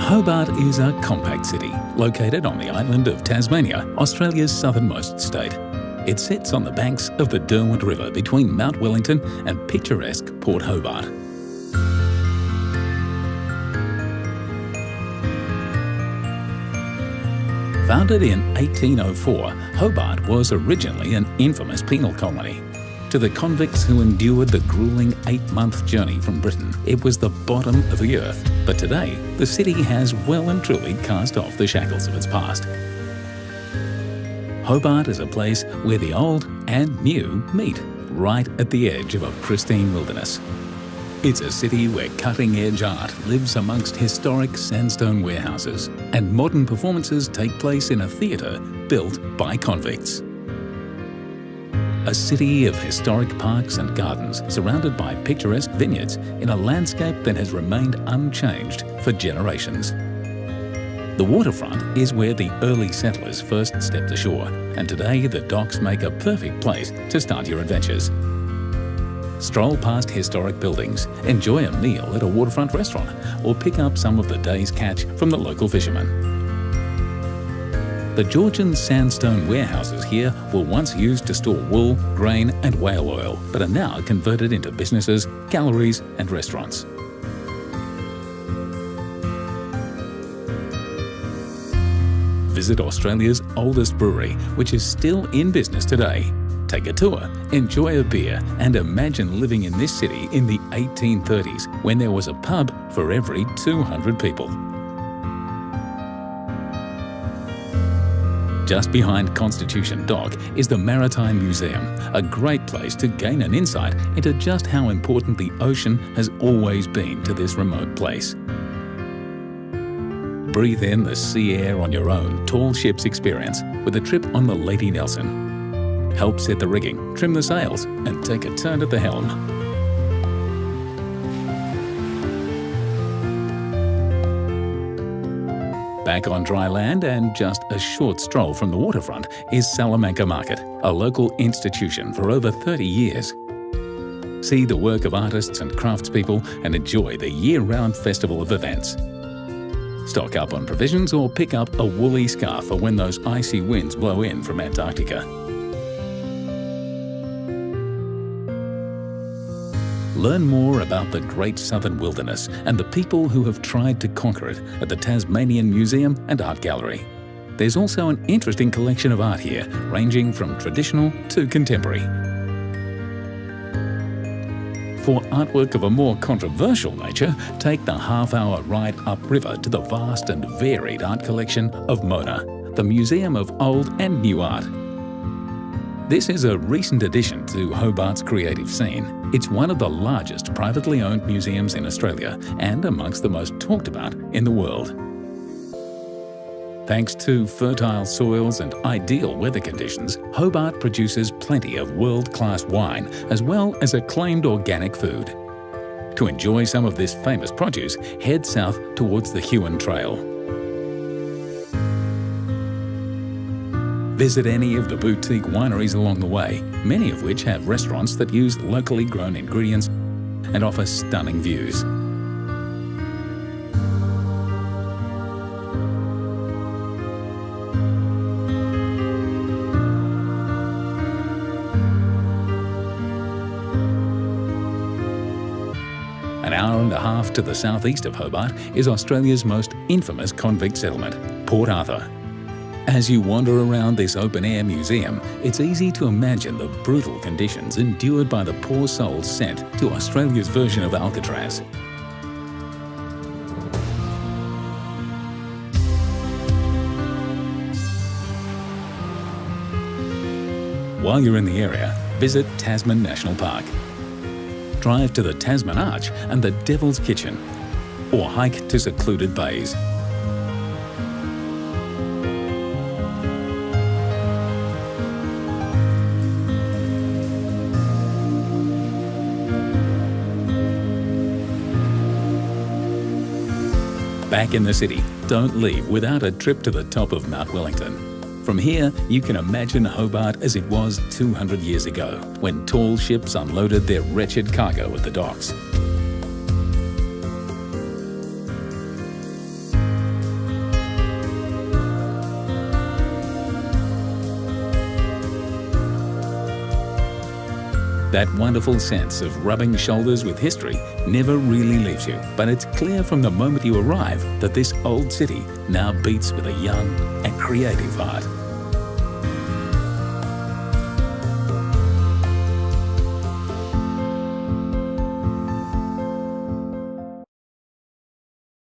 Hobart is a compact city located on the island of Tasmania, Australia's southernmost state. It sits on the banks of the Derwent River between Mount Wellington and picturesque Port Hobart. Founded in 1804, Hobart was originally an infamous penal colony. To the convicts who endured the gruelling 8-month journey from Britain, it was the bottom of the earth. But today, the city has well and truly cast off the shackles of its past. Hobart is a place where the old and new meet, right at the edge of a pristine wilderness. It's a city where cutting-edge art lives amongst historic sandstone warehouses, and modern performances take place in a theatre built by convicts. A city of historic parks and gardens surrounded by picturesque vineyards in a landscape that has remained unchanged for generations. The waterfront is where the early settlers first stepped ashore, and today the docks make a perfect place to start your adventures. Stroll past historic buildings, enjoy a meal at a waterfront restaurant, or pick up some of the day's catch from the local fishermen. The Georgian sandstone warehouses here were once used to store wool, grain and whale oil, but are now converted into businesses, galleries and restaurants. Visit Australia's oldest brewery, which is still in business today. Take a tour, enjoy a beer and imagine living in this city in the 1830s when there was a pub for every 200 people. Just behind Constitution Dock is the Maritime Museum, a great place to gain an insight into just how important the ocean has always been to this remote place. Breathe in the sea air on your own tall ships experience with a trip on the Lady Nelson. Help set the rigging, trim the sails and take a turn at the helm. Back on dry land and just a short stroll from the waterfront is Salamanca Market, a local institution for over 30 years. See the work of artists and craftspeople and enjoy the year-round festival of events. Stock up on provisions or pick up a woolly scarf for when those icy winds blow in from Antarctica. Learn more about the Great Southern Wilderness and the people who have tried to conquer it at the Tasmanian Museum and Art Gallery. There's also an interesting collection of art here, ranging from traditional to contemporary. For artwork of a more controversial nature, take the half-hour ride upriver to the vast and varied art collection of Mona, the Museum of Old and New Art. This is a recent addition to Hobart's creative scene. It's one of the largest privately owned museums in Australia and amongst the most talked about in the world. Thanks to fertile soils and ideal weather conditions, Hobart produces plenty of world-class wine as well as acclaimed organic food. To enjoy some of this famous produce, head south towards the Huon Trail. Visit any of the boutique wineries along the way, many of which have restaurants that use locally grown ingredients and offer stunning views. An hour and a half to the southeast of Hobart is Australia's most infamous convict settlement, Port Arthur. As you wander around this open-air museum, it's easy to imagine the brutal conditions endured by the poor souls sent to Australia's version of Alcatraz. While you're in the area, visit Tasman National Park. Drive to the Tasman Arch and the Devil's Kitchen, or hike to secluded bays. Back in the city, don't leave without a trip to the top of Mount Wellington. From here, you can imagine Hobart as it was 200 years ago, when tall ships unloaded their wretched cargo at the docks. That wonderful sense of rubbing shoulders with history never really leaves you, but it's clear from the moment you arrive that this old city now beats with a young and creative heart.